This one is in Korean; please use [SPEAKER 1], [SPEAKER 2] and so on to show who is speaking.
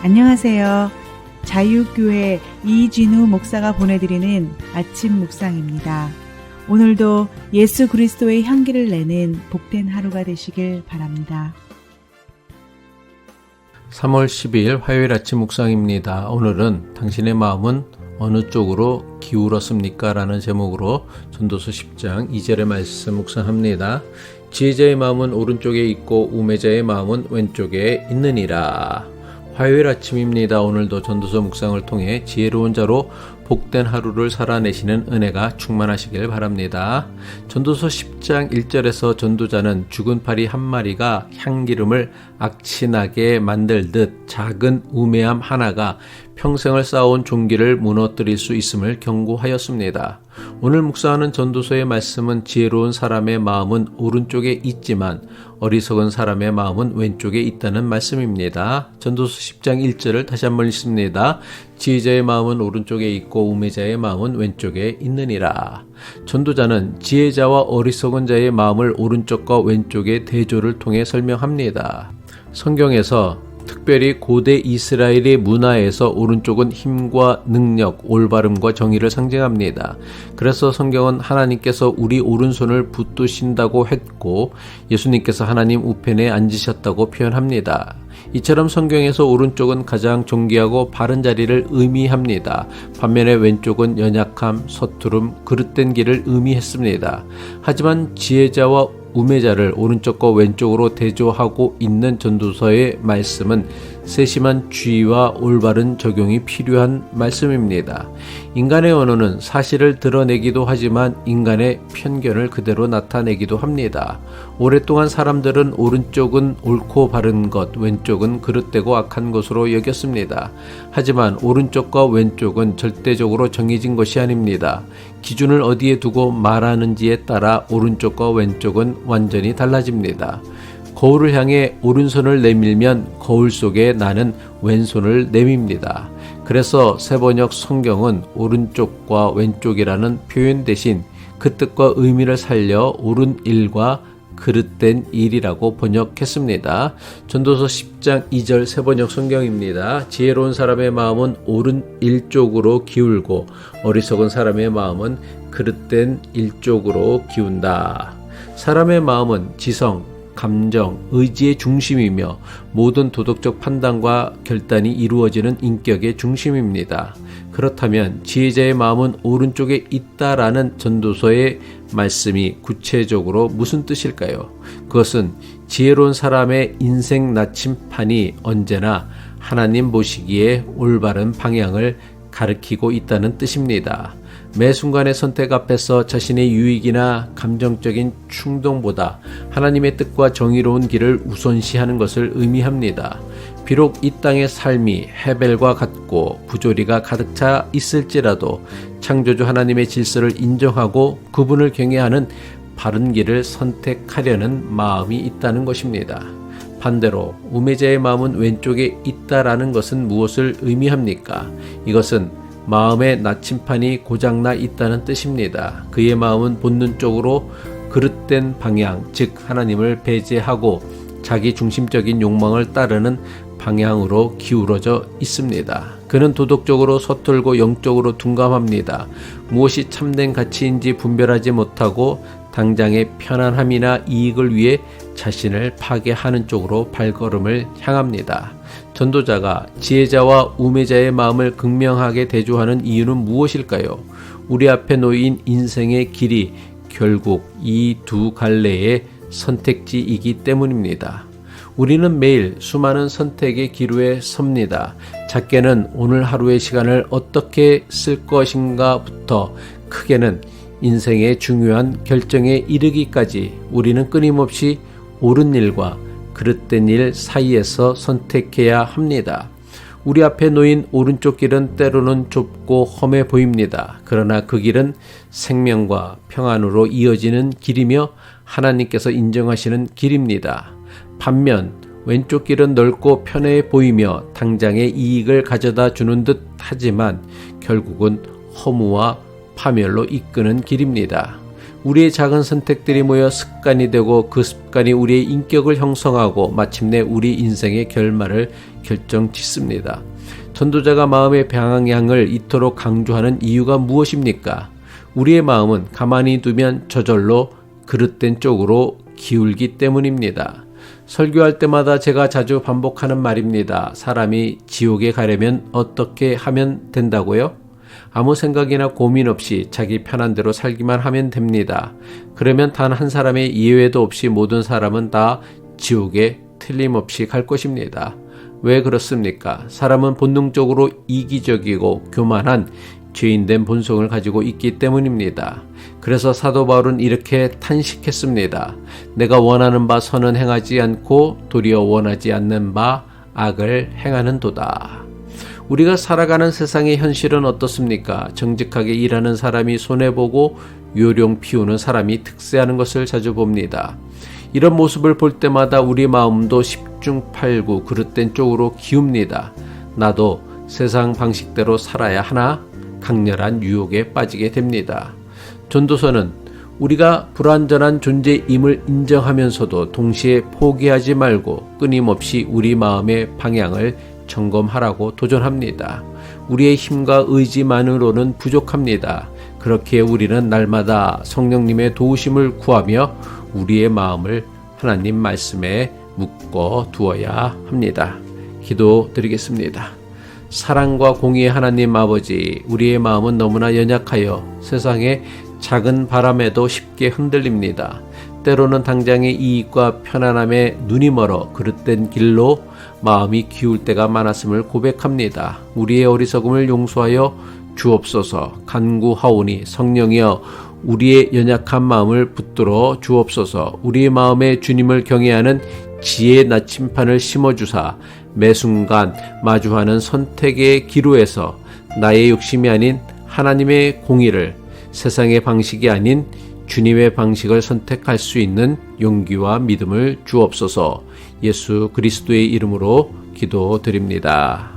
[SPEAKER 1] 안녕하세요. 자유교회 이진우 목사가 보내드리는 아침 묵상입니다. 오늘도 예수 그리스도의 향기를 내는 복된 하루가 되시길 바랍니다.
[SPEAKER 2] 3월 12일 화요일 아침 묵상입니다. 오늘은 당신의 마음은 어느 쪽으로 기울었습니까? 라는 제목으로 전도서 10장 2절의 말씀 묵상합니다. 지혜자의 마음은 오른쪽에 있고 우매자의 마음은 왼쪽에 있느니라. 화요일 아침입니다. 오늘도 전도서 묵상을 통해 지혜로운 자로 복된 하루를 살아내시는 은혜가 충만하시길 바랍니다. 전도서 10장 1절에서 전도자는 죽은 파리 한 마리가 향기름을 악친하게 만들듯 작은 우매함 하나가 평생을 쌓아온 종기를 무너뜨릴 수 있음을 경고하였습니다. 오늘 묵상하는 전도서의 말씀은 지혜로운 사람의 마음은 오른쪽에 있지만 어리석은 사람의 마음은 왼쪽에 있다는 말씀입니다. 전도서 10장 1절을 다시 한번 읽습니다. 지혜자의 마음은 오른쪽에 있고 우매자의 마음은 왼쪽에 있느니라. 전도자는 지혜자와 어리석은 자의 마음을 오른쪽과 왼쪽의 대조를 통해 설명합니다. 성경에서 특별히 고대 이스라엘의 문화에서 오른쪽은 힘과 능력, 올바름과 정의를 상징합니다. 그래서 성경은 하나님께서 우리 오른손을 붙드신다고 했고 예수님께서 하나님 우편에 앉으셨다고 표현합니다. 이처럼 성경에서 오른쪽은 가장 존귀하고 바른 자리를 의미합니다. 반면에 왼쪽은 연약함, 서투름, 그릇된 길을 의미했습니다. 하지만 지혜자와 우매자를 오른쪽과 왼쪽으로 대조하고 있는 전도서의 말씀은 세심한 주의와 올바른 적용이 필요한 말씀입니다. 인간의 언어는 사실을 드러내기도 하지만 인간의 편견을 그대로 나타내기도 합니다. 오랫동안 사람들은 오른쪽은 옳고 바른 것, 왼쪽은 그릇되고 악한 것으로 여겼습니다. 하지만 오른쪽과 왼쪽은 절대적으로 정해진 것이 아닙니다. 기준을 어디에 두고 말하는지에 따라 오른쪽과 왼쪽은 완전히 달라집니다. 거울을 향해 오른손을 내밀면 거울 속에 나는 왼손을 내밉니다. 그래서 세번역 성경은 오른쪽과 왼쪽이라는 표현 대신 그 뜻과 의미를 살려 옳은 일과 그릇된 일이라고 번역했습니다. 전도서 10장 2절 세번역 성경입니다. 지혜로운 사람의 마음은 옳은 일 쪽으로 기울고 어리석은 사람의 마음은 그릇된 일 쪽으로 기운다. 사람의 마음은 지성, 감정, 의지의 중심이며 모든 도덕적 판단과 결단이 이루어지는 인격의 중심입니다. 그렇다면 지혜자의 마음은 오른쪽에 있다라는 전도서의 말씀이 구체적으로 무슨 뜻일까요? 그것은 지혜로운 사람의 인생 나침판이 언제나 하나님 보시기에 올바른 방향을 가리키고 있다는 뜻입니다. 매 순간의 선택 앞에서 자신의 유익이나 감정적인 충동보다 하나님의 뜻과 정의로운 길을 우선시하는 것을 의미합니다. 비록 이 땅의 삶이 헤벨과 같고 부조리가 가득 차 있을지라도 창조주 하나님의 질서를 인정하고 그분을 경외하는 바른 길을 선택하려는 마음이 있다는 것입니다. 반대로 우매자의 마음은 왼쪽에 있다라는 것은 무엇을 의미합니까? 이것은 마음의 나침판이 고장나 있다는 뜻입니다. 그의 마음은 본능적으로 그릇된 방향, 즉 하나님을 배제하고 자기 중심적인 욕망을 따르는 방향으로 기울어져 있습니다. 그는 도덕적으로 서툴고 영적으로 둔감합니다. 무엇이 참된 가치인지 분별하지 못하고 당장의 편안함이나 이익을 위해 자신을 파괴하는 쪽으로 발걸음을 향합니다. 전도자가 지혜자와 우매자의 마음을 극명하게 대조하는 이유는 무엇일까요? 우리 앞에 놓인 인생의 길이 결국 이 두 갈래의 선택지이기 때문입니다. 우리는 매일 수많은 선택의 기로에 섭니다. 작게는 오늘 하루의 시간을 어떻게 쓸 것인가부터 크게는 인생의 중요한 결정에 이르기까지 우리는 끊임없이 옳은 일과 그릇된 일 사이에서 선택해야 합니다. 우리 앞에 놓인 오른쪽 길은 때로는 좁고 험해 보입니다. 그러나 그 길은 생명과 평안으로 이어지는 길이며 하나님께서 인정하시는 길입니다. 반면 왼쪽 길은 넓고 편해 보이며 당장의 이익을 가져다 주는 듯 하지만 결국은 허무와 파멸로 이끄는 길입니다. 우리의 작은 선택들이 모여 습관이 되고 그 습관이 우리의 인격을 형성하고 마침내 우리 인생의 결말을 결정짓습니다. 전도자가 마음의 방향을 이토록 강조하는 이유가 무엇입니까? 우리의 마음은 가만히 두면 저절로 그릇된 쪽으로 기울기 때문입니다. 설교할 때마다 제가 자주 반복하는 말입니다. 사람이 지옥에 가려면 어떻게 하면 된다고요? 아무 생각이나 고민 없이 자기 편한 대로 살기만 하면 됩니다. 그러면 단 한 사람의 예외도 없이 모든 사람은 다 지옥에 틀림없이 갈 것입니다. 왜 그렇습니까? 사람은 본능적으로 이기적이고 교만한 죄인된 본성을 가지고 있기 때문입니다. 그래서 사도 바울은 이렇게 탄식했습니다. 내가 원하는 바 선은 행하지 않고 도리어 원하지 않는 바 악을 행하는도다. 우리가 살아가는 세상의 현실은 어떻습니까? 정직하게 일하는 사람이 손해보고 요령 피우는 사람이 득세하는 것을 자주 봅니다. 이런 모습을 볼 때마다 우리 마음도 10중 8구 그릇된 쪽으로 기웁니다. 나도 세상 방식대로 살아야 하나? 강렬한 유혹에 빠지게 됩니다. 전도서는 우리가 불완전한 존재임을 인정하면서도 동시에 포기하지 말고 끊임없이 우리 마음의 방향을 점검하라고 도전합니다. 우리의 힘과 의지만으로는 부족합니다. 그렇기에 우리는 날마다 성령님의 도우심을 구하며 우리의 마음을 하나님 말씀에 묶어 두어야 합니다. 기도드리겠습니다. 사랑과 공의의 하나님 아버지, 우리의 마음은 너무나 연약하여 세상의 작은 바람에도 쉽게 흔들립니다. 때로는 당장의 이익과 편안함에 눈이 멀어 그릇된 길로 마음이 기울 때가 많았음을 고백합니다. 우리의 어리석음을 용서하여 주옵소서. 간구하오니 성령이여 우리의 연약한 마음을 붙들어 주옵소서. 우리의 마음에 주님을 경외하는 지혜의 나침판을 심어주사 매 순간 마주하는 선택의 기로에서 나의 욕심이 아닌 하나님의 공의를, 세상의 방식이 아닌 주님의 방식을 선택할 수 있는 용기와 믿음을 주옵소서. 예수 그리스도의 이름으로 기도드립니다.